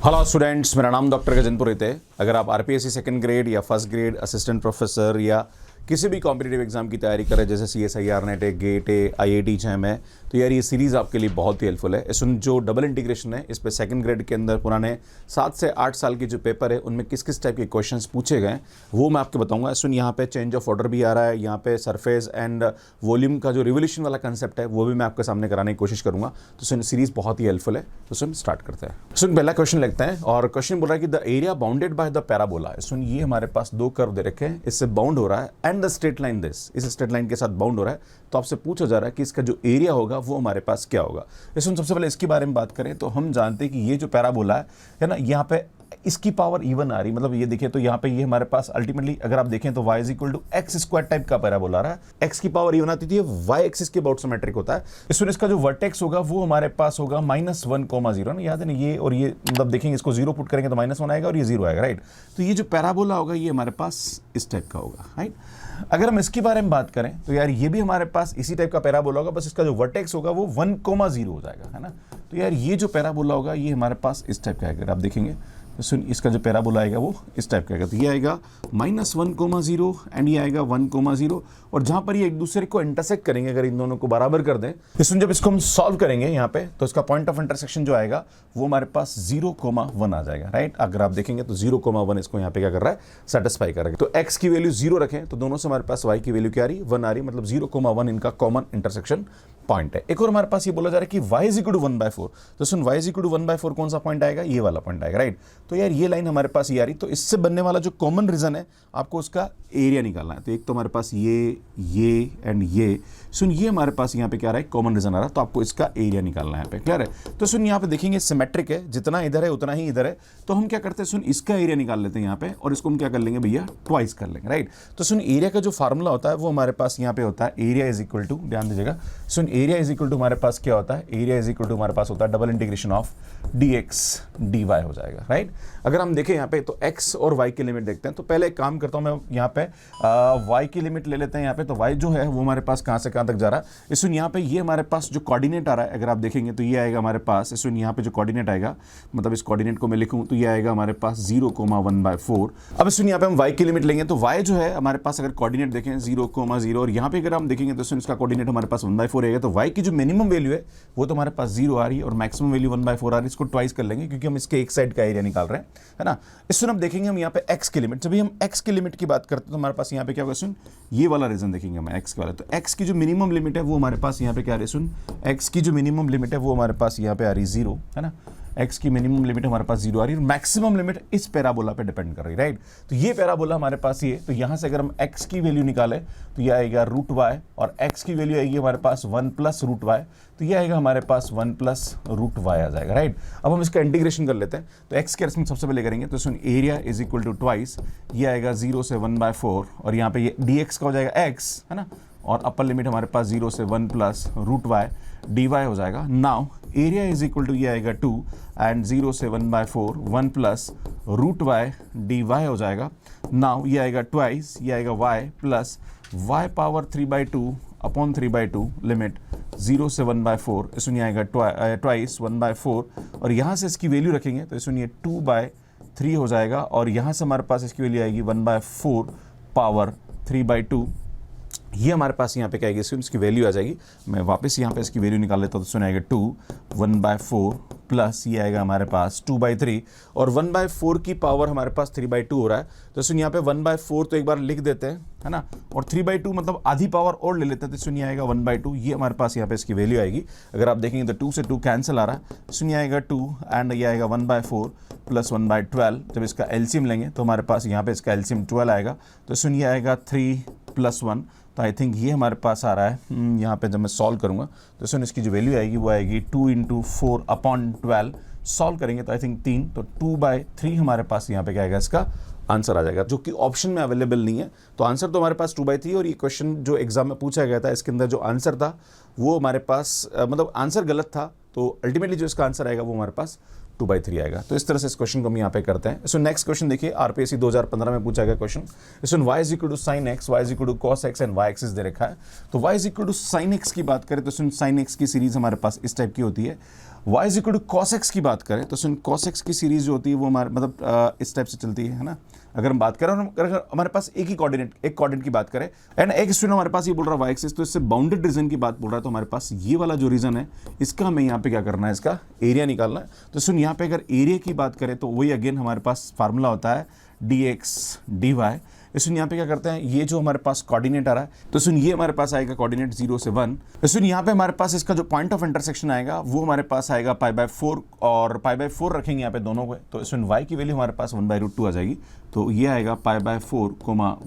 Hello students, मेरा नाम doctor Gajendra पुरोहित है। अगर आप आरपीएससी सेकंड ग्रेड या फर्स्ट ग्रेड असिस्टेंट प्रोफेसर या किसी भी कॉम्पिटिटिव एग्जाम की तैयारी कर रहे हैं, जैसे सीएसआईआर, नेट है, गेट है, आईआईटी जैम है, तो यार ये सीरीज़ आपके लिए बहुत ही हेल्पफुल है। इसमें जो डबल इंटीग्रेशन है, इस पर सेकंड ग्रेड के अंदर पुराने 7 से 8 साल के जो पेपर है उनमें किस किस टाइप के क्वेश्चंस पूछे गए वो मैं आपको बताऊंगा। इसमें यहाँ पे चेंज ऑफ ऑर्डर भी आ रहा है, यहाँ पे सरफेस एंड वॉल्यूम का जो रिवोल्यूशन वाला कंसेप्ट है वो भी मैं आपके सामने कराने की कोशिश करूंगा। तो सुन, सीरीज़ बहुत ही हेल्पफुल है। तो सुन, स्टार्ट करते हैं। सुन, पहला क्वेश्चन लिखते हैं और क्वेश्चन बोल रहा है कि the area bounded by the parabola. सुन, ये हमारे पास दो कर्व दे रखे हैं, इससे बाउंड हो रहा है and the straight line this, इस स्ट्रेट लाइन के साथ बाउंड हो रहा है। तो आपसे पूछा जा रहा है कि इसका जो एरिया होगा वो हमारे पास क्या होगा। इसमें सबसे पहले इसके बारे में बात करें तो हम जानते हैं कि ये जो पैराबोला है ना, यहाँ पे इसकी पावर इवन आ रही, मतलब ये देखिए तो यहाँ पे ये हमारे पास अल्टीमेटली अगर आप देखें तो y equal to x square type का पैराबोला आ रहा है। x की पावर इवन आती थी, y एक्सिस के अबाउट सिमेट्रिक होता है। इसमें इसका जो वर्टेक्स होगा वो हमारे पास होगा -1,0 ना, याद है ना, ये और ये मतलब देखेंगे इसको 0 पुट करेंगे तो -1 आएगा और ये 0 आएगा, राइट। तो ये जो पैराबोला होगा ये हमारे पास इस टाइप का होगा, राइट। अगर हम इसके बारे में बात करें तो यार ये भी हमारे पास इसी टाइप का पैराबोला होगा, बस इसका जो वर्टेक्स होगा वो 1,0 हो जाएगा, है ना। तो यार ये जो पैराबोला होगा ये हमारे पास इस टाइप का है। अगर आप देखेंगे तो सुन, इसका जो पैराबोला आएगा वो इस टाइप का आएगा। तो ये आएगा -1,0 एंड ये आएगा 1,0, और जहां पर ये एक दूसरे को इंटरसेक्ट करेंगे, अगर इन दोनों को बराबर कर दें, इसमें जब इसको हम सॉल्व करेंगे यहाँ पे तो इसका पॉइंट ऑफ इंटरसेक्शन जो आएगा वो हमारे पास 0,1 आ जाएगा, राइट। अगर आप देखेंगे तो 0,1 इसको यहाँ पे क्या कर रहा है, सेटिस्फाई कर रहा है। तो x की वैल्यू 0 रखें तो दोनों से हमारे पास y की वैल्यू क्या आ रही है, 1 आ रही, मतलब 0,1 इनका कॉमन इंटरसेक्शन पॉइंट है। एक और हमारे पास ये बोला जा रहा है कि y इज इक्वल टू 1/4। तो सुन, y इज इक्वल टू 1/4 कौन सा पॉइंट आएगा, ये वाला पॉइंट आएगा, राइट। तो यार ये लाइन हमारे पास ये आ रही, तो इससे बनने वाला जो कॉमन रीजन है आपको उसका एरिया निकालना है। तो एक तो हमारे पास ये एंड ये, सुन ये हमारे पास यहाँ पे क्या आ रहा है, कॉमन रीजन आ रहा है, तो आपको इसका एरिया निकालना है यहाँ पे, क्लियर है। तो सुन यहाँ पे देखेंगे सिमेट्रिक है, जितना इधर है उतना ही इधर है, तो हम क्या करते हैं, सुन इसका एरिया निकाल लेते हैं यहाँ पे, और इसको हम क्या कर लेंगे भैया, ट्वाइस कर लेंगे, राइट। तो सुन एरिया का जो फार्मूला होता है वो हमारे पास यहाँ पे होता है, एरिया इज इक्वल टू, ध्यान दीजिएगा, सुन एरिया इज इक्वल टू हमारे पास क्या होता है, एरिया इज इक्वल टू हमारे पास होता है double integration of dx dy हो जाएगा, राइट। अगर हम देखें यहाँ पे तो x और y की लिमिट देखते हैं, तो पहले एक काम करता हूँ मैं यहाँ पे y की लिमिट ले लेते हैं यहाँ पे। तो y जो है वो हमारे पास कहाँ से कहाँ तक जा रहा है, इसमें यहाँ पे ये हमारे पास जो कोऑर्डिनेट आ रहा है, अगर आप देखेंगे तो ये आएगा हमारे पास, इसमें यहाँ पे जो कोऑर्डिनेट आएगा, मतलब इस कोऑर्डिनेट को मैं लिखूँ तो ये आएगा हमारे पास 0,1/4। अब इसमें यहाँ पे हम y की लिमिट लेंगे तो y जो है हमारे पास अगर कोऑर्डिनेट देखें 0,0, और यहाँ पे अगर हम देखेंगे तो इसका कोऑर्डिनेट हमारे पास 1/4 रहेगा। तो y की जो मिनिमम वैल्यू है वो तो हमारे पास 0 आ रही है और मैक्सिमम वैल्यू 1/4 आ रही है। इसको ट्वाइस कर लेंगे क्योंकि हम इसके एक साइड का एरिया निकाल रहे हैं, है ना। इसमें हम देखेंगे हम यहाँ पे x की लिमिट, जब भी हम x की लिमिट की बात करते हैं तो हमारे पास यहाँ पे क्या होगा, सुन ये वाला रीजन देखेंगे हम x के वाला। तो x की जो मिनिमम लिमिट है वो हमारे पास यहाँ पे क्या आ रही है, सुन x की जो मिनिमम लिमिट है वो हमारे पास यहाँ पे आ रही 0, है ना। x की मिनिमम लिमिट हमारे पास 0 आ रही है, मैक्सिमम लिमिट इस पैराबोला पे डिपेंड कर रही है, राइट। तो ये पैराबोला हमारे पास ये, तो यहाँ से अगर हम x की वैल्यू निकालें तो ये आएगा √y, और x की वैल्यू आएगी हमारे पास 1 + √y, तो ये आएगा हमारे पास 1 + √y आ जाएगा, राइट। अब हम इसका इंटीग्रेशन कर लेते हैं, तो x के रेस्पेक्ट सबसे पहले करेंगे तो सुन area is equal to twice, ये आएगा 0 से 1/4, और यहाँ पे ये dx का हो जाएगा x, है ना, और अपर लिमिट हमारे पास 0 से 1 + √y dy हो जाएगा। Now area is equal to ये आएगा 2 एंड 0 से 1/4 1 + √y dy हो जाएगा। नाउ ये आएगा ट्वाइस, ये आएगा y plus y power 3/2 upon 3/2 limit 0 से 1/4, इसमें आएगा ट्वाइस 1/4, और यहाँ से इसकी वैल्यू रखेंगे तो इसमें ये 2/3 हो जाएगा, और यहाँ से हमारे पास इसकी वैल्यू आएगी 1/4 पावर 3/2। ये हमारे पास यहाँ पे क्या आएगी, इसकी वैल्यू आ जाएगी। मैं वापस यहाँ पे इसकी वैल्यू निकाल लेता हूँ तो सुनाएगा 2 1/4 प्लस ये आएगा हमारे पास 2/3, और 1/4 की पावर हमारे पास 3/2 हो रहा है। तो सुन यहाँ पे 1/4 तो एक बार लिख देते हैं, है ना, और 3/2 मतलब आधी पावर और ले लेते हैं, तो सुनिए आएगा 1/2। ये हमारे पास यहाँ पे इसकी वैल्यू आएगी। अगर आप देखेंगे तो 2 से 2 कैंसिल आ रहा है, सुनिए आएगा 2 एंड ये आएगा 1/4 प्लस 1/12। जब इसका एलसीएम लेंगे तो हमारे पास यहाँ पे इसका एलसीएम 12 आएगा, तो सुनिए आएगा 3 + 1, तो आई थिंक ये हमारे पास आ रहा है। यहाँ पे जब मैं सॉल्व करूँगा तो सुन इसकी जो वैल्यू आएगी वो आएगी 2 × 4 अपॉन 12, सॉल्व करेंगे तो आई थिंक 3, तो 2/3 हमारे पास यहाँ पे क्या आएगा, इसका आंसर आ जाएगा, जो कि ऑप्शन में अवेलेबल नहीं है। तो आंसर तो हमारे पास 2/3, और ये क्वेश्चन जो एग्जाम में पूछा गया था इसके अंदर जो आंसर था वो हमारे पास मतलब आंसर गलत था, तो अल्टीमेटली जो इसका आंसर आएगा वो हमारे पास 2/3 आएगा। तो इस तरह से इस क्वेश्चन को हम यहाँ पे करते हैं। सो नेक्स्ट क्वेश्चन देखिए, आरपीएससी 2015 में पूछा गया क्वेश्चन। इसमें y is equal to sin x, y is equal to cos x and y axis दे रखा है। तो y is equal to sin x की बात करें तो sin x की सीरीज हमारे पास इस टाइप की होती है। y is equal to cos x की बात करें तो सुन कॉस एक्स की सीरीज जो होती है वो हमारे मतलब इस टाइप से चलती है ना। अगर हम बात करें और अगर हमारे पास एक कोऑर्डिनेट की बात करें एंड एक स्टूडेंट हमारे पास ये बोल रहा है वाई एक्सिस, तो इससे बाउंडेड रीजन की बात बोल रहा है, तो हमारे पास ये वाला जो रीजन है इसका हमें यहाँ पे क्या करना है, इसका एरिया निकालना है। तो सुन यहाँ पे अगर एरिया की बात करें तो वही अगेन हमारे पास फार्मूला होता है dx dy। सुन यहाँ पे क्या करते हैं, ये जो हमारे पास कोऑर्डिनेट आ रहा है तो सुन ये हमारे पास आएगा कोऑर्डिनेट 0 से 1। सुन यहाँ पे हमारे पास इसका जो पॉइंट ऑफ इंटरसेक्शन आएगा वो हमारे पास आएगा π/4 और π/4 रखेंगे यहाँ पे दोनों को, तो सुन y की वैल्यू हमारे पास 1/√2 आ जाएगी। तो ये आएगा π/4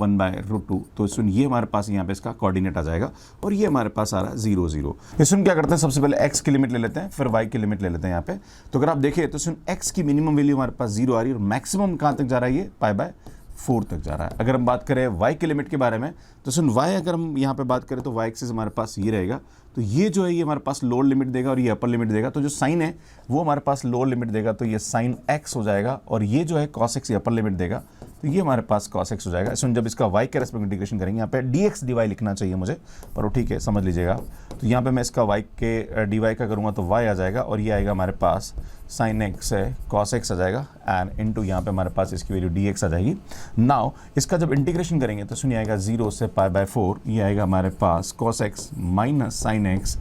1/√2। तो सुन ये हमारे पास यहाँ पे इसका कोऑर्डिनेट आ जाएगा और ये हमारे पास आ रहा है 0 0। सुन क्या करते हैं, सबसे पहले x की लिमिट ले लेते हैं फिर y की लिमिट ले लेते हैं यहाँ पे। तो अगर आप देखें तो सुन x की मिनिमम वैल्यू हमारे पास 0 आ रही है और मैक्सिमम कहाँ तक जा रहा है, ये π/4 तक जा रहा है। अगर हम बात करें y की लिमिट के बारे में तो सुन y अगर हम यहाँ पे बात करें तो y एक्सिस हमारे पास ये रहेगा, तो ये जो है ये हमारे पास लोअर लिमिट देगा और ये अपर लिमिट देगा। तो जो साइन है वो हमारे पास लोअर लिमिट देगा तो ये साइन x हो जाएगा और ये जो है cos x ये अपर लिमिट देगा तो ये हमारे पास cos x हो जाएगा। सुन जब इसका y के रेस्पेक्ट इंटीग्रेशन करेंगे, यहाँ पे dx dy लिखना चाहिए मुझे पर वो ठीक है समझ लीजिएगा। तो यहाँ पे मैं इसका y के dy का करूँगा तो y आ जाएगा और ये आएगा हमारे पास साइन x है cos x आ जाएगा एंड इनटू यहाँ पे हमारे पास इसकी वैल्यू dx आ जाएगी। नाउ इसका जब इंटीग्रेशन करेंगे तो सुनिए आएगा 0 से π/4, ये आएगा हमारे पास cos x minus sine x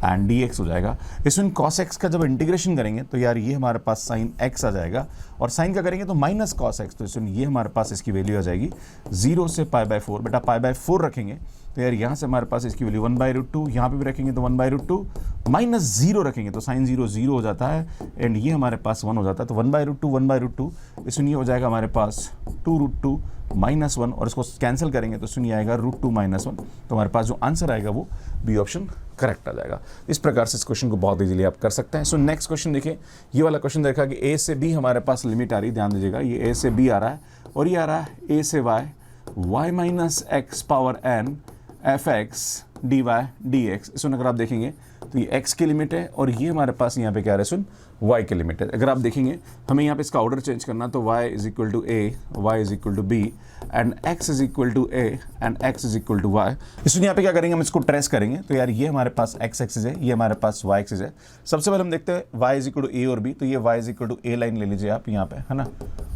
and dx हो जाएगा। इसमें cos x का जब इंटीग्रेशन करेंगे तो यार ये हमारे पास साइन x आ जाएगा और साइन का करेंगे तो माइनस cos x, तो इसमें ये हमारे पास इसकी वैल्यू आ जाएगी 0 से π/4। बेटा π/4 रखेंगे तो यार यहाँ से हमारे पास इसकी वैल्यू 1/√2, यहाँ पे भी रखेंगे तो 1/√2 माइनस 0 रखेंगे तो साइन 0 0 हो जाता है एंड ये हमारे पास 1 हो जाता है। तो 1/√2 इसमें ये हो जाएगा हमारे पास 2√2 माइनस 1 और इसको कैंसिल करेंगे तो सुनिए आएगा √2 माइनस 1। तो हमारे पास जो आंसर आएगा वो बी ऑप्शन करेक्ट आ जाएगा। इस प्रकार से इस क्वेश्चन को बहुत इजीली आप कर सकते हैं। सो नेक्स्ट क्वेश्चन देखिए, ये वाला क्वेश्चन देखा कि ए से बी हमारे पास लिमिट आ रही है, ध्यान दीजिएगा ये ए से बी आ रहा है और ये आ रहा है ए से y minus x power n fx dy dx। इसमें अगर आप देखेंगे तो ये x की लिमिट है और ये हमारे पास यहाँ पे क्या है सुन y की लिमिट है। अगर आप देखेंगे हमें यहाँ पे इसका ऑर्डर चेंज करना तो y is equal to a, y is equal to b and x is equal to a and x is equal to y। इसमें यहाँ पे क्या करेंगे, हम इसको ट्रेस करेंगे तो यार ये हमारे पास x एक्सिस है, ये हमारे पास y एक्सिस है। सबसे पहले हम देखते हैं y is equal to a और b, तो ये y is equal to a line ले लीजिए आप यहाँ पे, है ना,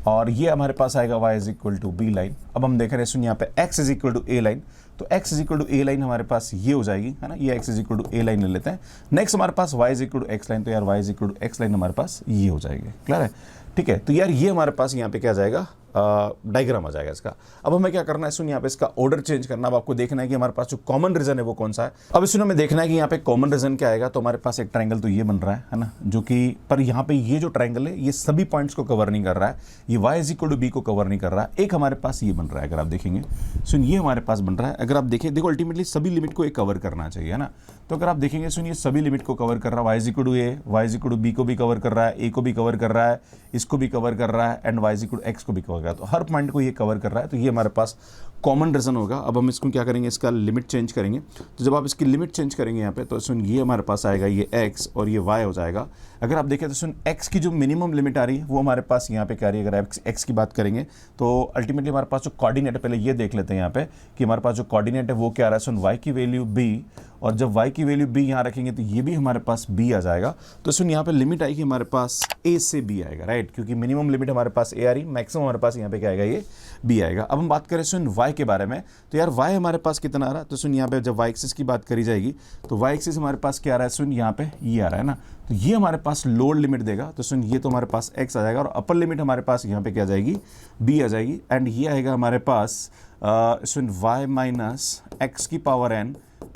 और ये हमारे पास आएगा y is equal to b line. अब हम देख रहे हैं सुन यहाँ पे x is equal to a line, तो x is equal to a line हमारे पास ये हो जाएगी, है ना, ये x is equal to a line ले लेते हैं। नेक्स्ट हमारे पास y is equal to x line, तो यार y is equal to x line हमारे पास ये हो जाएगी। क्लियर है, ठीक है। तो यार ये हमारे पास यहाँ पे क्या आ जाएगा, डायग्राम आ जाएगा इसका। अब हमें क्या करना है सुन यहाँ पे इसका ऑर्डर चेंज करना। अब आपको देखना है कि हमारे पास जो कॉमन रीजन है वो कौन सा है। अब इसमें हमें देखना है कि यहाँ पे कॉमन रीजन क्या आएगा। तो हमारे पास एक ट्रायंगल तो ये बन रहा है ना, जो कि पर यहाँ पे ये जो ट्रायंगल है ये सभी पॉइंट्स को कवर नहीं कर रहा है, ये y is equal to b को कवर नहीं कर रहा है। एक हमारे पास ये बन रहा है, अगर आप देखेंगे सुन ये हमारे पास बन रहा है। अगर आप देखें, देखो अल्टीमेटली सभी लिमिट को एक कवर करना चाहिए, है ना। तो अगर आप देखेंगे सुन ये सभी लिमिट को कवर कर रहा है, y is equal to a, y is equal to b को भी कवर कर रहा है, a को भी कवर कर रहा है, इसको भी कवर कर रहा है and y is equal to x को भी कवर कर रहा है। तो हर पॉइंट को ये कवर कर रहा है, तो ये हमारे पास कॉमन रीजन होगा। अब हम इसको क्या करेंगे, इसका लिमिट चेंज करेंगे। तो जब आप इसकी लिमिट चेंज करेंगे यहाँ पे तो सुन ये हमारे पास आएगा ये x और ये y हो जाएगा। अगर आप देखें तो सुन x की जो मिनिमम लिमिट आ रही है वो हमारे पास यहाँ पे क्या आ रही है। अगर x की बात करेंगे तो अल्टीमेटली हमारे पास जो कोऑर्डिनेट है, पहले ये देख लेते हैं यहाँ पे कि हमारे पास जो कोऑर्डिनेट है वो क्या आ रहा है सुन y की वैल्यू b, और जब y की वैल्यू b यहाँ रखेंगे तो ये भी हमारे पास b आ जाएगा। तो सुन यहाँ पे लिमिट आएगी हमारे पास a से b आएगा, राइट, क्योंकि मिनिमम लिमिट हमारे पास a आ रही, मैक्सिमम हमारे पास यहाँ पे क्या आएगा, ये b आएगा। अब हम बात करें सुन y के बारे में, तो यार y हमारे पास कितना आ रहा है। तो सुन यहाँ पे जब y एक्सिस की बात करी जाएगी तो y एक्सिस हमारे पास क्या आ रहा है सुन यहाँ पे ये आ रहा है ना, तो ये हमारे पास लोअर लिमिट देगा। तो सुन ये तो हमारे पास x आ जाएगा और अपर लिमिट हमारे पास यहाँ पे क्या आ जाएगी, b आ जाएगी एंड ये आएगा हमारे पास सुन y माइनस एक्स की पावर n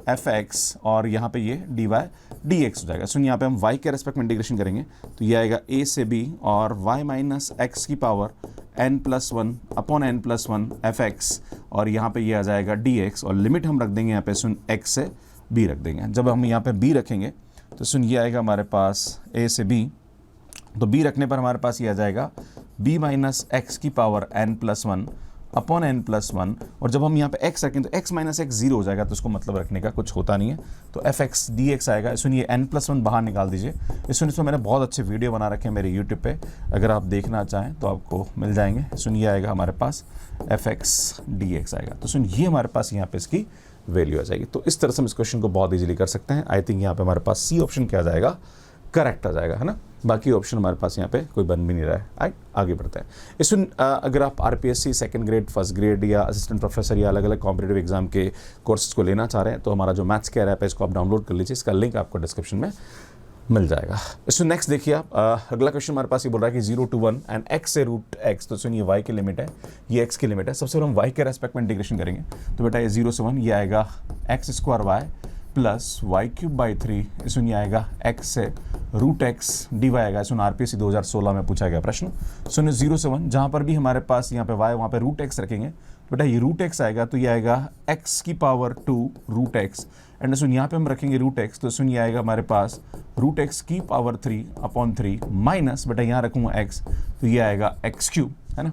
fx और यहाँ पे ये dy dx हो जाएगा। सुन यहाँ पे हम y के रेस्पेक्ट में इंटीग्रेशन करेंगे तो ये आएगा a से b और y माइनस एक्स की power n+1 upon n+1 fx और यहाँ पे ये आ जाएगा dx और लिमिट हम रख देंगे यहाँ पे सुन x से b रख देंगे। जब हम यहाँ पे b रखेंगे तो सुन ये आएगा हमारे पास a से b, तो b रखने पर हमारे पास ये आ जाएगा b माइनस एक्स की पावर n+1 अपॉन n+1 और जब हम यहाँ पे x रखें तो x माइनस एक्स 0 हो जाएगा, तो उसको मतलब रखने का कुछ होता नहीं है, तो fx dx आएगा। सुनिए n+1 बाहर निकाल दीजिए। इसमें मैंने बहुत अच्छे वीडियो बना रखे हैं मेरे यूट्यूब पे, अगर आप देखना चाहें तो आपको मिल जाएंगे। सुनिए आएगा हमारे पास fx dx आएगा। तो सुन ये हमारे पास यहाँ पे इसकी वैल्यू आ जाएगी। तो इस तरह से हम इस क्वेश्चन को बहुत ईजिली कर सकते हैं। आई थिंक यहाँ पे हमारे पास सी ऑप्शन क्या आ जाएगा, करेक्ट आ जाएगा, है ना। बाकी ऑप्शन हमारे पास यहाँ पे कोई बन भी नहीं रहा है। आगे बढ़ते हैं। इसमें अगर आप RPSC second grade, first grade या असिस्टेंट प्रोफेसर या अलग अलग कॉम्पिटिटिव एग्जाम के कोर्सेज को लेना चाह रहे हैं तो हमारा जो मैथ्स केयर ऐप है इसको आप डाउनलोड कर लीजिए, इसका लिंक आपको डिस्क्रिप्शन में मिल जाएगा। इसमें नेक्स्ट देखिए आप, अगला क्वेश्चन हमारे पास ये बोल रहा है कि 0 to 1 एंड x से रूट x, तो सुनिए y की लिमिट है, ये x की लिमिट है। सबसे पहले हम y के रेस्पेक्ट में इंटीग्रेशन करेंगे, तो बेटा ये 0 से 1 ये आएगा x square y plus Y cube by 3, इसमें आएगा x से रूट x dy आएगा। इसमें आरपीएससी 2016 में पूछा गया प्रश्न। सुनिए 0 से 1 जहाँ पर भी हमारे पास यहाँ पे y वहाँ पे रूट x रखेंगे, बेटा ये रूट x आएगा तो ये आएगा x की पावर 2 रूट x, एंड सुन यहाँ पे हम रखेंगे रूट x, तो सुन ये आएगा हमारे पास रूट x की पावर 3 अपॉन 3 माइनस बेटा यहाँ रखूँगा x, तो ये आएगा x क्यूब, है ना।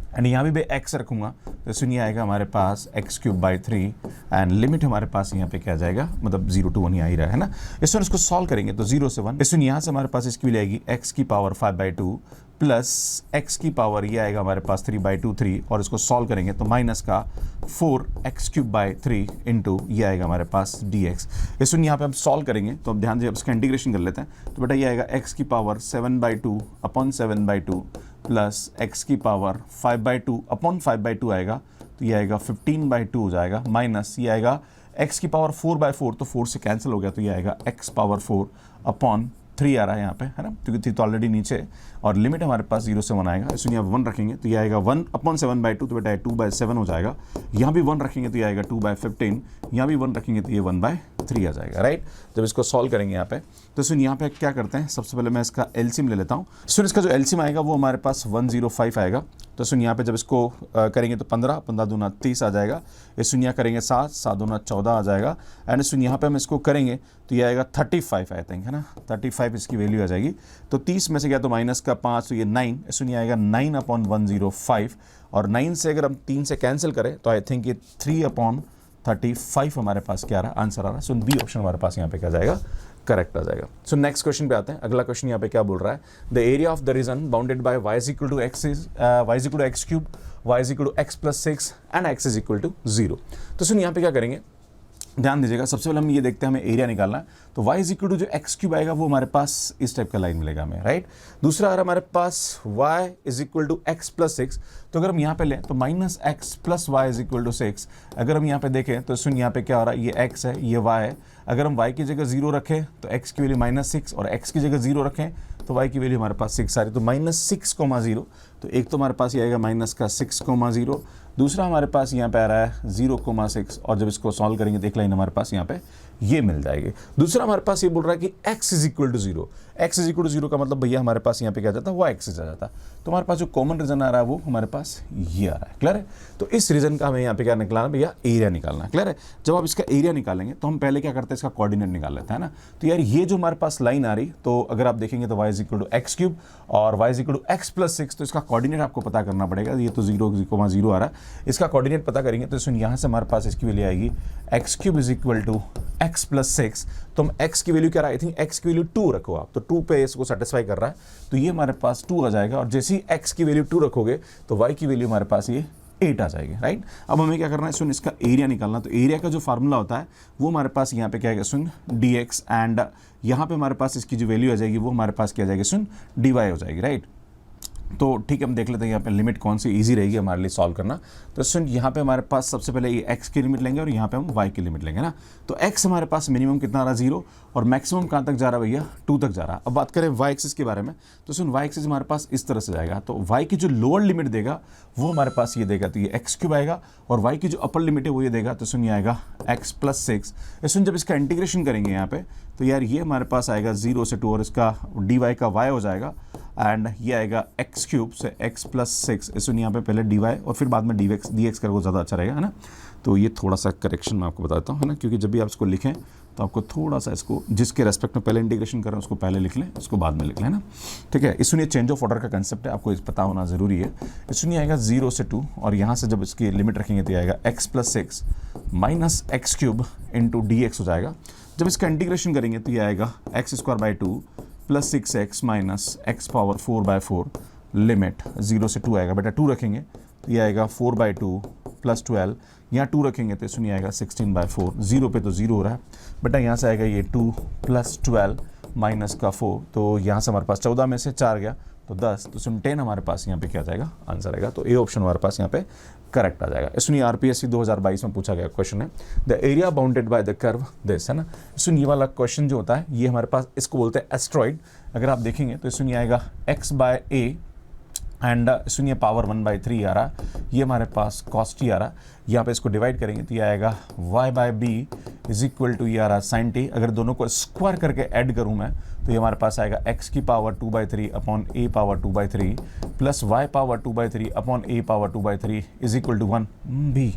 एंड यहाँ भी मैं x रखूँगा तो सुन ये आएगा हमारे पास x cube by 3, and limit हमारे पास यहाँ पे क्या आ जाएगा, मतलब 0 to 1 ही आ ही रहा है ना। इसको सॉल्व करेंगे तो 0 से 1, इसमें यहाँ से हमारे पास इसकी वैल्यू आएगी x की पावर 5/2 प्लस x की पावर ये आएगा हमारे पास 3/2 3, और इसको सॉल्व करेंगे तो माइनस का 4x क्यूब बाई 3 इंटू ये आएगा हमारे पास dx। इसमें यहाँ पे हम सॉल्व करेंगे तो अब ध्यान से अब इसका इंटीग्रेशन कर लेते हैं, तो बेटा ये आएगा x की पावर 7/2 अपॉन 7/2 प्लस x की पावर 5/2 अपॉन 5/2 आएगा, तो ये आएगा 15/2 हो जाएगा, माइनस ये आएगा x की पावर 4/4, तो 4 से कैंसिल हो गया, तो ये आएगा x पावर 4 अपॉन 3 आ रहा है यहाँ पे, है ना, क्योंकि 3 तो ऑलरेडी नीचे, और लिमिट हमारे पास 0 से 1 आएगा। इसमें यहाँ 1 रखेंगे तो ये आएगा 1 अपॉन 7/2, तो बेटा 2/7 हो जाएगा। यहाँ भी 1 रखेंगे तो ये आएगा 2/15, यहाँ भी 1 रखेंगे तो ये 1/3 आ जाएगा, राइट। जब इसको सॉल्व करेंगे यहाँ पे तो सुन यहाँ पे क्या करते हैं, सबसे पहले मैं इसका एलसीएम ले लेता हूँ। सुन इसका जो एलसीएम आएगा वो हमारे पास 105 आएगा, तो सुन यहाँ पे जब इसको करेंगे तो 15 15 दूना 30 आ जाएगा। इस सुन यहाँ करेंगे 7 7 दूना 14 आ जाएगा, एंड सुन यहाँ पे हम इसको करेंगे तो ये आएगा 35 आई थिंक, है ना, 35 इसकी वैल्यू आ जाएगी। तो 30 में से गया तो माइनस का 5, तो ये 9, इसमें आएगा 9/105, और 9 से अगर हम 3 से कैंसिल करें तो आई थिंक ये 3/35 हमारे पास क्या आ रहा है, आंसर आ रहा है। सो बी ऑप्शन हमारे पास यहाँ पे क्या जाएगा, करेक्ट आ जाएगा। सो नेक्स्ट क्वेश्चन पे आते हैं। अगला क्वेश्चन यहाँ पे क्या बोल रहा है, the area of the region bounded by y is equal to x cube, y is equal to x plus 6 and x is equal to 0। तो सुन यहाँ पे क्या करेंगे, ध्यान दीजिएगा, सबसे पहले हम ये देखते हैं हमें एरिया निकालना है, तो y इज इक्वल टू जो x क्यूब आएगा वो हमारे पास इस टाइप का लाइन मिलेगा हमें, राइट। दूसरा आ रहा हमारे पास y is equal to x plus 6, तो अगर हम यहाँ पे लें तो minus x plus Y is equal to 6। अगर हम यहाँ पे देखें तो सुन यहाँ पे क्या हो रहा है, ये x है ये y है, अगर हम y की जगह 0 रखें तो x की वैल्यू -6, और x की जगह 0 रखें तो y की वैल्यू हमारे पास 6 आ रही, तो -6,0, तो एक तो हमारे पास ये आएगा माइनस का 6,0, दूसरा हमारे पास यहाँ पे आ रहा है 0,6, और जब इसको सॉल्व करेंगे तो एक लाइन हमारे पास यहाँ पे ये मिल जाएगी। दूसरा हमारे पास ये बोल रहा है कि x is equal to 0, x is equal to 0 का मतलब भैया हमारे पास यहाँ पे क्या जाता है, वो x आ जाता, तो हमारे पास जो कॉमन रीजन आ रहा है वो हमारे पास ये आ रहा है, क्लियर है। तो इस रीजन का हमें यहाँ पे क्या निकालना भैया, एरिया निकालना है, क्लियर है। जब आप इसका एरिया निकालेंगे तो हम पहले क्या करते हैं, इसका कोऑर्डिनेट निकाल लेते हैं ना। तो यार ये जो हमारे पास लाइन आ रही, तो अगर आप देखेंगे तो y is equal to x cube और y is equal to x plus 6, तो इसका कोऑर्डिनेट आपको पता करना पड़ेगा। ये तो 0,0 आ रहा है, इसका कोऑर्डिनेट पता करेंगे तो सुन यहाँ से हमारे पास इसकी वैल्यू आएगी x cube is equal to x plus 6, तो हम x की वैल्यू क्या रहा है, आई थिंक x की वैल्यू 2 रखो आप, तो 2 पे इसको सेटिस्फाई कर रहा है, तो ये हमारे पास 2 आ जाएगा, और जैसे ही x की वैल्यू 2 रखोगे तो y की वैल्यू हमारे पास ये 8 आ जाएगी, राइट। अब हमें क्या करना है, सुन इसका एरिया निकालना, तो एरिया का जो फार्मूला होता है वो हमारे पास यहाँ पे क्या है, सुन dx, एंड यहाँ पे हमारे पास इसकी जो वैल्यू आ जाएगी वो हमारे पास क्या आ जाएगी, सुन dy हो जाएगी, राइट। तो ठीक है, हम देख लेते हैं यहाँ पे लिमिट कौन सी इजी रहेगी हमारे लिए सॉल्व करना। तो सुन यहाँ पे हमारे पास सबसे पहले ये x की लिमिट लेंगे और यहाँ पे हम y की लिमिट लेंगे ना। तो x हमारे पास मिनिमम कितना आ रहा है 0, और मैक्सिमम कहाँ तक जा रहा है भैया, 2 तक जा रहा है। अब बात करें y एक्सिस के बारे में, तो सुन y एक्सिस हमारे पास इस तरह से जाएगा, तो y की जो लोअर लिमिट देगा वो हमारे पास ये देगा, तो ये x क्यूब आएगा, और y की जो अपर लिमिट है वो ये देगा, तो सुन ये आएगा x प्लस 6। सुन जब इसका इंटीग्रेशन करेंगे यहाँ पे तो यार ये हमारे पास आएगा 0 से 2, और इसका dy का y हो जाएगा, एंड ये आएगा x क्यूब से x प्लस 6। इसमें यहाँ पे पहले dy और फिर बाद में dx करोगे ज़्यादा अच्छा रहेगा, है ना। तो ये थोड़ा सा करेक्शन मैं आपको बताता हूँ, है ना, क्योंकि जब भी आप इसको लिखें तो आपको थोड़ा सा इसको जिसके रेस्पेक्ट में पहले इंटीग्रेशन करें उसको पहले लिख लें, उसको बाद में लिख लें, है ना, ठीक है। इसमें चेंज ऑफ ऑर्डर का कंसेप्ट है, आपको इस पता होना ज़रूरी है। इसमें आएगा 0 से 2, और यहाँ से जब इसकी लिमिट रखेंगे तो आएगा x plus 6 minus x cube into dx हो जाएगा। जब इसका इंटीग्रेशन करेंगे तो ये आएगा x square by 2 plus 6x minus x power 4/4, limit 0 से 2 आएगा, बेटा 2 रखेंगे तो ये आएगा 4/2 प्लस 12, यहाँ 2 रखेंगे तो इसमें आएगा 16/4, 0 पे तो 0 हो रहा है, बेटा यहाँ से आएगा ये 2 प्लस 12 माइनस का 4, तो यहाँ से हमारे पास 14 में से 4 गया तो 10, तो सुन 10 हमारे पास यहाँ पे क्या आ जाएगा, आंसर आएगा। तो ए ऑप्शन हमारे पास यहाँ पे करेक्ट आ जाएगा। सुनिए आरपीएससी 2022 में पूछा गया क्वेश्चन है, the area bounded by the curve this, है ना। सुन ये वाला क्वेश्चन जो होता है ये हमारे पास, इसको बोलते हैं एस्ट्रॉइड। अगर आप देखेंगे तो सुनिए आएगा x बाय ए एंड सुनिए पावर 1/3 आ रहा, ये हमारे पास cos t आ रहा। यहाँ पे इसको डिवाइड करेंगे तो ये आएगा y by B is equal to ये आ रहा sin t। अगर दोनों को स्क्वायर करके ऐड करूँ मैं तो ये हमारे पास आएगा x की power 2/3 upon a power 2/3 plus y power 2/3 upon a power 2/3 is equal to 1 b।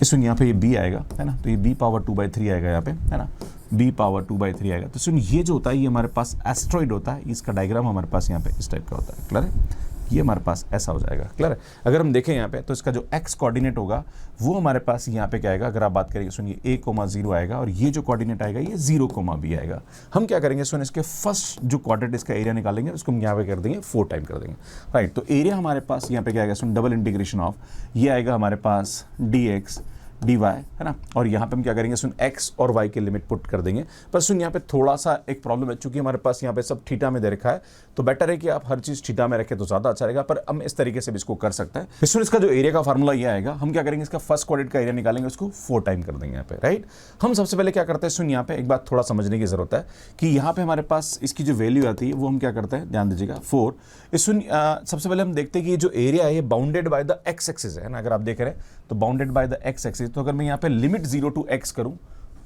सुन यहाँ पे ये b आएगा, है ना, तो ये b पावर 2/3 आएगा यहाँ पे, है ना, b पावर 2/3 आएगा। तो सुन ये जो होता है ये हमारे पास एस्ट्रॉइड होता है, इसका डायग्राम हमारे पास यहाँ पे इस टाइप का होता है। क्लियर है, ये हमारे पास ऐसा हो जाएगा। क्लियर है। अगर हम देखें यहाँ पे तो इसका जो x कोऑर्डिनेट होगा वो हमारे पास यहाँ पे क्या आएगा, अगर आप बात करेंगे सुनिए a,0 आएगा और ये जो कोऑर्डिनेट आएगा ये 0,b आएगा। हम क्या करेंगे सुन, इसके फर्स्ट जो क्वाड्रेंट इसका एरिया निकालेंगे उसको हम यहाँ पे कर देंगे 4 टाइम कर देंगे, राइट। तो एरिया हमारे पास यहाँ पे क्या आएगा सुन, डबल इंटीग्रेशन ऑफ ये आएगा हमारे पास dx dy, है ना, और यहाँ पे हम क्या करेंगे सुन x और y के लिमिट पुट कर देंगे। पर सुन यहाँ पे थोड़ा सा एक प्रॉब्लम है, चूंकि हमारे पास यहाँ पे सब थीटा में दे रखा है तो बेटर है कि आप हर चीज थीटा में रखें तो ज्यादा अच्छा रहेगा, पर हम इस तरीके से भी इसको कर सकते हैं। सुन इसका जो एरिया का फार्मूला ये आएगा, हम क्या करेंगे इसका फर्स्ट क्वाड्रेंट का एरिया निकालेंगे, उसको 4 टाइम कर देंगे यहाँ पे, राइट। हम सबसे पहले क्या करते हैं सुन, यहाँ पे एक बात थोड़ा समझने की जरूरत है कि यहाँ पे हमारे पास इसकी जो वैल्यू आती है वो हम क्या करते हैं, ध्यान दीजिएगा 4। इस सुन सबसे पहले हम देखते हैं कि ये जो एरिया है ये bounded by the x axis है ना। अगर आप देख रहे हैं तो bounded by the x axis, तो अगर मैं यहाँ पे लिमिट 0 टू x करूं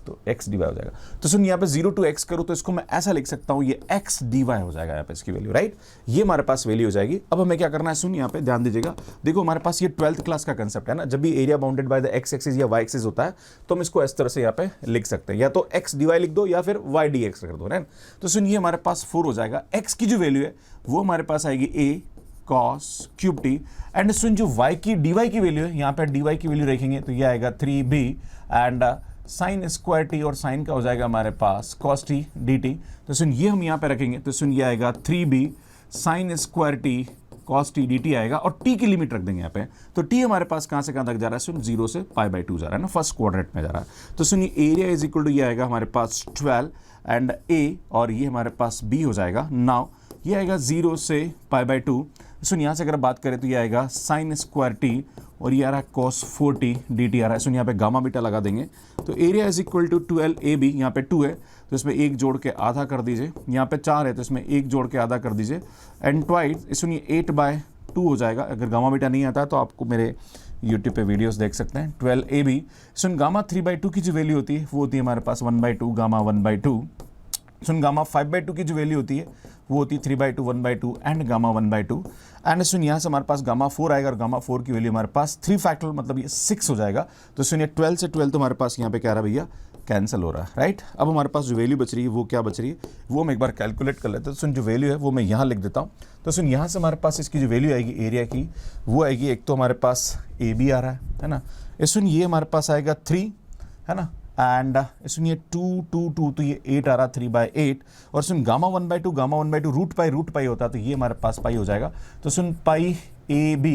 तो x dy हो जाएगा। तो सुन यहाँ पे 0 टू x करूं तो इसको मैं ऐसा लिख सकता हूं, ये x dy हो जाएगा यहाँ पे इसकी वैल्यू, राइट। ये हमारे पास वैल्यू हो जाएगी। अब हमें क्या करना है सुन, यहाँ पे ध्यान दीजिएगा, देखो हमारे पास ये 12th क्लास का कंसेप्ट है ना, जब भी area bounded by the x axis या y एक्सिस होता है तो हम इसको इस तरह से यहाँ पे लिख सकते हैं, या तो x dy लिख दो या फिर y dx कर दो, राइट। तो सुन ये हमारे पास 4 हो जाएगा। x की जो वैल्यू है वो हमारे पास आएगी a cos cube T, and सुन जो y की dy की वैल्यू है, यहाँ पे dy की वैल्यू रखेंगे तो ये आएगा 3b and sine square T, और साइन का हो जाएगा हमारे पास cos t dt। तो सुन ये हम यहाँ पे रखेंगे तो सुन ये आएगा 3b sine square T cos t dt आएगा, और t की लिमिट रख देंगे यहाँ पे। तो t हमारे पास कहाँ से कहाँ तक जा रहा है सुन, 0 से π/2 जा रहा है ना, फर्स्ट क्वाड्रेंट में जा रहा है। तो सुनिए एरिया इज इक्वल टू ये आएगा हमारे पास 12 एंड a, और ये हमारे पास b हो जाएगा। नाउ ये आएगा 0 से π/2। सुन यहाँ से अगर बात करें तो ये आएगा साइन स्क्वायर टी, और ये आ रहा है cos 4t dt आ रहा है। सुन यहाँ पे गामा बीटा लगा देंगे तो area is equal to 12ab, यहाँ पे 2 है तो इसमें 1 जोड़ के आधा कर दीजिए, यहाँ पे 4 है तो इसमें 1 जोड़ के आधा कर दीजिए, एंड ट्वाइस सुनिए 8/2 हो जाएगा। अगर गामा बीटा नहीं आता तो आपको मेरे YouTube पे वीडियोस देख सकते हैं। 12ab सुन गामा 3/2 की जो वैल्यू होती है वो होती है हमारे पास 1/2 गामा 1/2। सुन गामा 5/2 की जो वैल्यू होती है वो होती है 3/2 1/2 एंड गामा 1/2। एंड सुन यहाँ से हमारे पास गामा 4 आएगा, और गामा 4 की वैल्यू हमारे पास 3 फैक्टोरियल मतलब ये 6 हो जाएगा। तो सुनिए 12 से 12 तो हमारे पास यहाँ पे क्या रहा भैया, कैंसिल हो रहा है, राइट। अब हमारे पास जो वैल्यू बच रही है वो क्या बच रही है वो हम एक बार कैलकुलेट कर लेते हैं। तो सुन जो वैल्यू है वो मैं यहाँ लिख देता हूँ। तो सुन यहाँ से हमारे पास इसकी जो वैल्यू आएगी एरिया की वो आएगी, एक तो हमारे पास AB आ रहा है ना, सुन ये हमारे पास आएगा 3, है ना, एंड सुनिए 2 तो ये 8 आ रहा 3/8, और सुन गामा 1/2 रूट पाई होता है तो ये हमारे पास पाई हो जाएगा। तो सुन पाई AB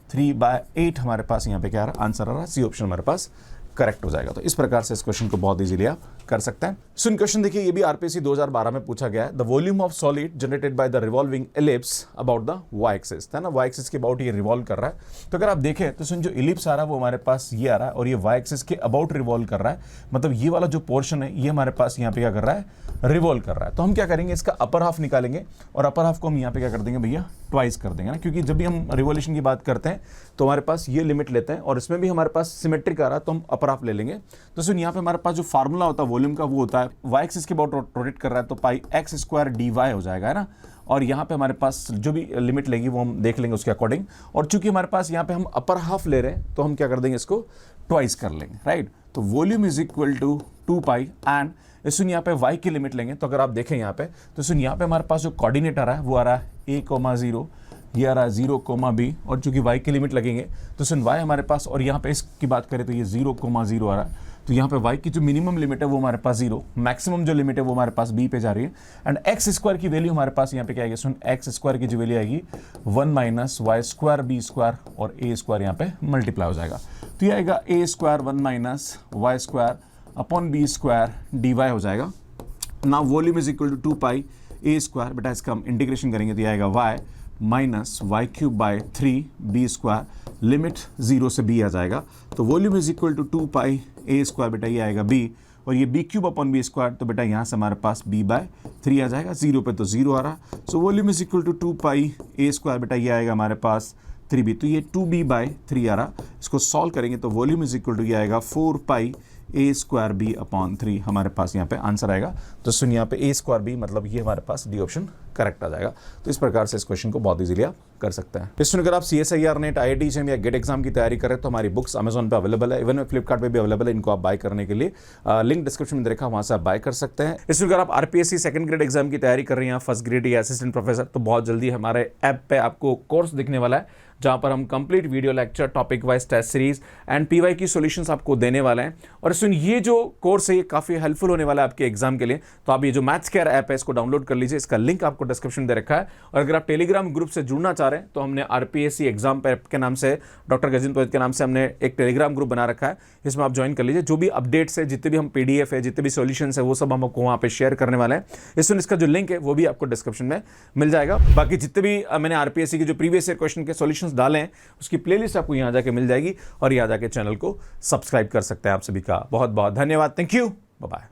3/8 हमारे पास यहाँ पे क्या आ रहा, आंसर आ रहा, सी ऑप्शन हमारे पास करेक्ट हो जाएगा। तो इस प्रकार से इस क्वेश्चन को बहुत इजीली आप कर सकते हैं। सुन क्वेश्चन देखिए, ये भी आरपीएससी 2012 में पूछा गया है। The volume of solid generated by the revolving ellipse about the Y axis, है ना, वाई एक्सिस के अबाउट ये रिवॉल्व कर रहा है। तो अगर आप देखें तो सुन जो एलिप्स आ रहा है वो हमारे पास ये आ रहा है, और ये वाई एक्सिस के अबाउट रिवॉल्व कर रहा है, मतलब ये वाला जो पोर्शन है ये हमारे पास यहाँ पे क्या कर रहा है, रिवॉल्व कर रहा है। तो हम क्या करेंगे, इसका अपर हाफ निकालेंगे, और अपर हाफ को हम यहाँ पे क्या कर देंगे भैया, ट्वाइस कर देंगे ना, क्योंकि जब भी हम रिवॉल्यूशन की बात करते हैं तो हमारे पास ये लिमिट लेते हैं, और इसमें भी हमारे पास सिमेट्रिक आ रहा है तो हम अपर हाफ ले लेंगे। तो सुन यहाँ पे हमारे पास जो फार्मूला होता है वॉल्यूम का वो होता है वाई एक्सिस के अबाउट रोटेट कर रहा है तो पाई x स्क्वायर dy हो जाएगा, है ना। और यहाँ पे हमारे पास जो भी लिमिट लेगी वो हम देख लेंगे उसके अकॉर्डिंग, और चूंकि हमारे पास यहाँ पे हम अपर हाफ ले रहे हैं तो हम क्या कर देंगे, इसको ट्वाइस कर लेंगे, राइट। तो volume is equal to 2 pi, and सुन यहाँ पे y की लिमिट लेंगे। तो अगर आप देखें यहाँ पे तो सुन यहाँ पे हमारे पास जो कोऑर्डिनेट आ रहा है वो आ रहा है a,0, ये आ रहा है 0,b, और चूंकि y की लिमिट लगेंगे तो सुन y हमारे पास, और यहाँ पे इसकी बात करें तो ये 0,0 आ रहा है। तो यहाँ पे y की जो मिनिमम लिमिट है वो हमारे पास 0, मैक्सिमम जो लिमिट है वो हमारे पास b पे जा रही है, एंड x स्क्वायर की वैल्यू हमारे पास यहाँ पे क्या आएगी, सुन x स्क्वायर की जो वैल्यू आएगी 1 minus Y square B square, और a स्क्वायर यहाँ पे मल्टीप्लाई हो जाएगा। तो ये आएगा a square 1 minus Y square upon B square dy हो जाएगा। Now volume is equal to 2 pi A square, बेटा इसका हम इंटीग्रेशन करेंगे तो ये आएगा y minus Y cube by 3b square, limit 0 से b आ जाएगा। तो volume is equal to 2 pi A square, बेटा ये आएगा b, और ये B cube upon B square, तो बेटा यहाँ से हमारे पास b बाय 3 आ जाएगा, 0 पे तो 0 आ रहा। So volume is equal to 2 pi A square, बेटा ये आएगा हमारे पास 3b, तो ये 2b बाय 3 आ रहा। इसको सॉल्व करेंगे तो वॉल्यूम इज इक्वल टू ये आएगा 4 पाई ए स्क्वायर बी अपॉन 3, हमारे पास यहाँ पे आंसर आएगा। तो सुन यहाँ पे ए स्क्वायर बी, मतलब ये हमारे पास डी ऑप्शन करेक्ट आ जाएगा। तो इस प्रकार से इस क्वेश्चन को बहुत इजीली आप कर सकते हैं। इस अगर आप CSIR नेट, IIT जेईई या गेट एग्जाम की तैयारी करें तो हमारी बुक्स अमेजॉन पे अवेलेबल है, इवन फ्लिपकार्ट पे भी अवेलेबल है। इनको आप बाय करने के लिए लिंक डिस्क्रिप्शन में देखा, वहां से आप बाय कर सकते हैं। इस अगर आप RPSC सेकंड ग्रेड एग्जाम की तैयारी कर रहे हैं, फर्स्ट ग्रेड या असिस्टेंट प्रोफेसर, तो बहुत जल्दी हमारे ऐप पे आपको कोर्स दिखने वाला है, जहां पर हम complete video lecture, topic wise test series and PY की सॉल्यूशंस आपको देने वाले हैं। और सुन ये जो कोर्स है ये काफी हेल्पफुल होने वाला है आपके एग्जाम के लिए। तो आप ये जो मैथ्स केयर ऐप है इसको डाउनलोड कर लीजिए, इसका लिंक आपको डिस्क्रिप्शन में दे रखा है। और अगर आप टेलीग्राम ग्रुप से जुड़ना चाह रहे हैं तो हमने RPSC एग्जाम पैप के नाम से, डॉक्टर गजेंद्र पुरोहित के नाम से हमने एक टेलीग्राम ग्रुप बना रखा है, इसमें आप ज्वाइन कर लीजिए। जो भी अपडेट्स है, जितने भी हम PDF है, जितने भी सॉल्यूशंस है, वो सब हम आपको वहां पे शेयर करने वाले हैं। इसका जो लिंक है वो भी आपको डिस्क्रिप्शन में मिल जाएगा। बाकी जितने भी मैंने RPSC के जो प्रीवियस ईयर क्वेश्चन के सॉल्यूशंस डाले हैं उसकी प्लेलिस्ट आपको यहां जाके मिल जाएगी, और यहां जाके चैनल को सब्सक्राइब कर सकते हैं। आप सभी का बहुत बहुत धन्यवाद। Thank you, bye bye.